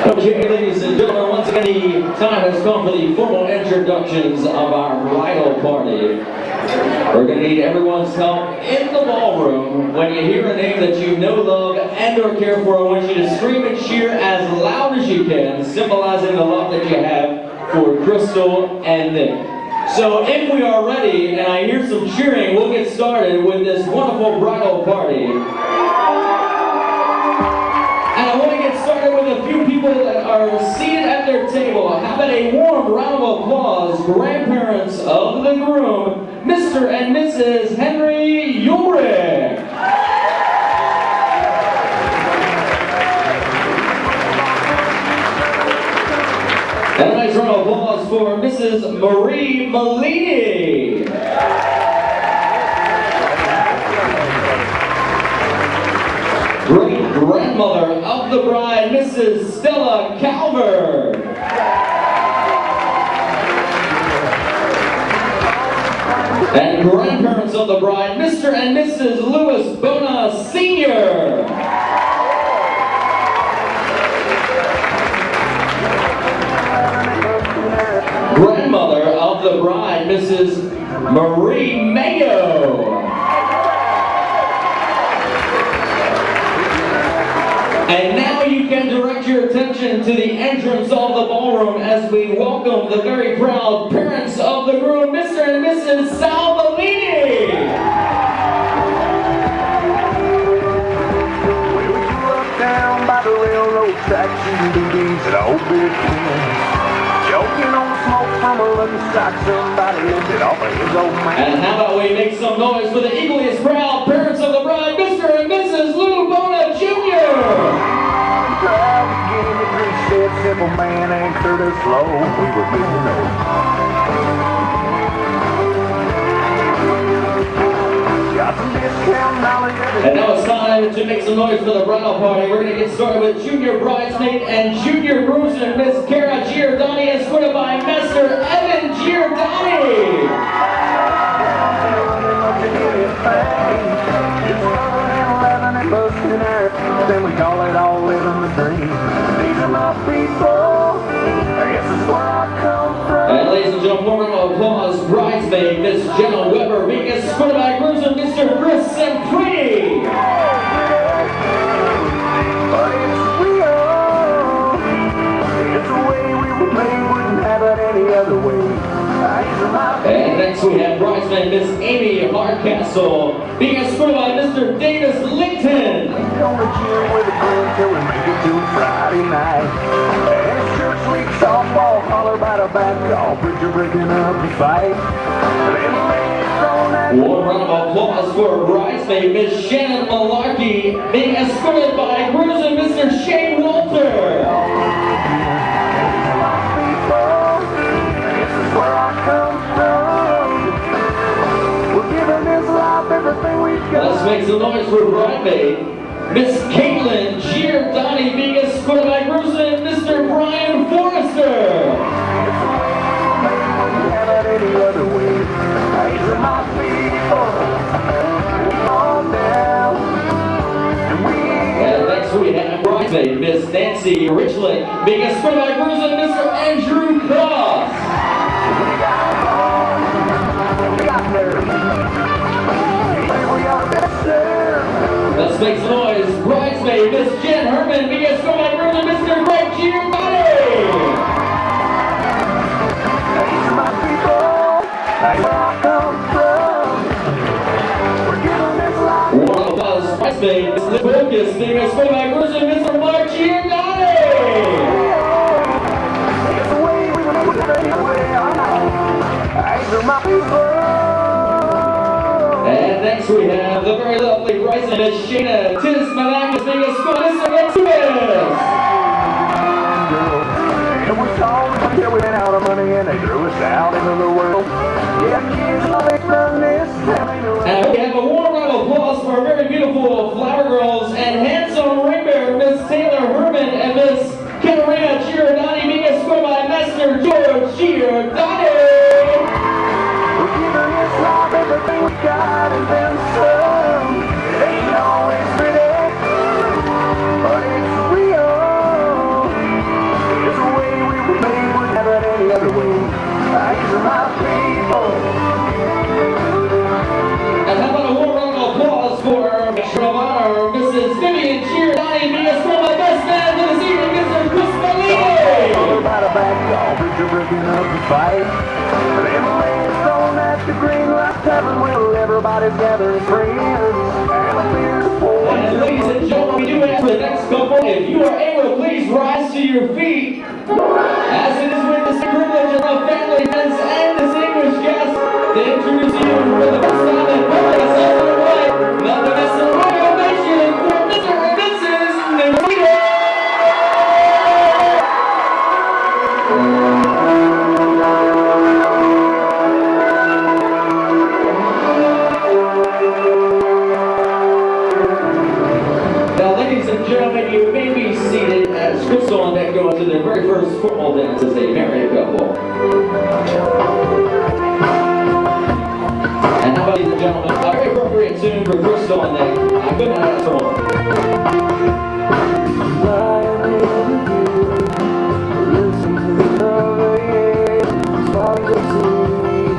Okay, ladies and gentlemen, once again, the time has come for the formal introductions of our bridal party. We're going to need everyone's help in the ballroom. When you hear a name that you know, love, and or care for, I want you to scream and cheer as loud as you can, symbolizing the love that you have for Crystal and Nick. So if we are ready, and I hear some cheering, we'll get started with this wonderful bridal party. And I want to get started with a few people that are seated at their table. How about a warm round of applause, grandparents of the groom, Mr. and Mrs. Henry Ulrich. And a nice round of applause for Mrs. Marie Malini. Great-grandmother of the bride, Mrs. Stella Calver. And grandparents of the bride, Mr. and Mrs. Louis Bona Sr. Grandmother of the bride, Mrs. Marie Mayo. And now you can direct your attention to the entrance of the ballroom as we welcome the very proud parents of the groom, Mr. and Mrs. Sal Bellini. We grew up down by the railroad track, shooting BBs at old beer cans. Choking on smoke from a lucky stock, somebody lifted off of his old man. And how about we make some noise for the equally as proud parents of the bride, Mr. and Mrs. Lou Bona Jr. Proud to get in the grease, said simple man anchored us low. We were moving over. Got some discount knowledge. And now it's time to make some noise for the bridal party. We're going to get started with junior bridesmaid and junior groomsman, Miss Cara Giordani, escorted by Master Evan Giordani. Then we call it all living the dream. These are my people. This is where I come from. And ladies and gentlemen, warm round of applause, bridesmaid, Miss Jenna Weber, being escorted by groomsman, Mr. Chris Sempriti. But it's real. It's the way we were made, wouldn't have it any other way. These are my people. And next we have bridesmaid, Miss Amy Hardcastle, being escorted by Mr. Davis Linton. On the gym with a grin till we make it to Friday night. And it's church week softball, holler about a bad call, preacher breaking up the fight. Then ladies thrown that. Warm round of applause for bridesmaid, Miss Shannon Malarkey, being escorted by groomsman, Mr. Shane Walter. These are my people. This is where I come from. We're giving this life everything we've got. Let's make some noise for bridesmaid, Miss Caitlin Giordani, being escorted by groomsman, Mr. Brian Forrester. Any other way. These are my people. On down. And next we have bridesmaid, Miss Nancy Richland, being escorted by groomsman, Mr. Andrew Cross. We got nerves. We got nerves. Let's make some noise. Bridesmaid, Miss Jen Herman, being escorted by groomsman, Mr. Greg Giordani. These are my people. That's where I come from. We're giving this life. One of us, bridesmaid, Miss Liz Wilkes, being escorted by groomsman, Mr. Mark Giordani. It's the way we were put it away. These are my people. And next we have the very lovely bridesmaid, Miss Shayna Tismanakis, being escorted by Mr. Matthias. And we called until we ran out of money and they threw us out into the world. Yeah, kids, love it from this. And we have a warm round of applause for our very beautiful flower girls and handsome ring bearer, Miss Taylor Herman and Miss Katarina Giordani, being escorted by Master George Giordani. We're giving this life everything we got and then some. It ain't always pretty, but it's real. breaking up the fight. Them ladies thrown at the Green Light Tavern, well, everybody's gathering friends. And a beer's poured. And ladies and gentlemen, we do ask for the next couple, if you are able to please rise to your feet, as it is with the privilege of family, friends, and distinguished guests to introduce you for the first time in public Illinois, the Mr. Royal Nation for Mr. and Mrs. Nevada. Now, ladies and gentlemen, you may be seated as Crystal and Nick go into their very first football dance as a married couple. And now, ladies and gentlemen, a very appropriate tune for Crystal and Nick. I could not ask for more.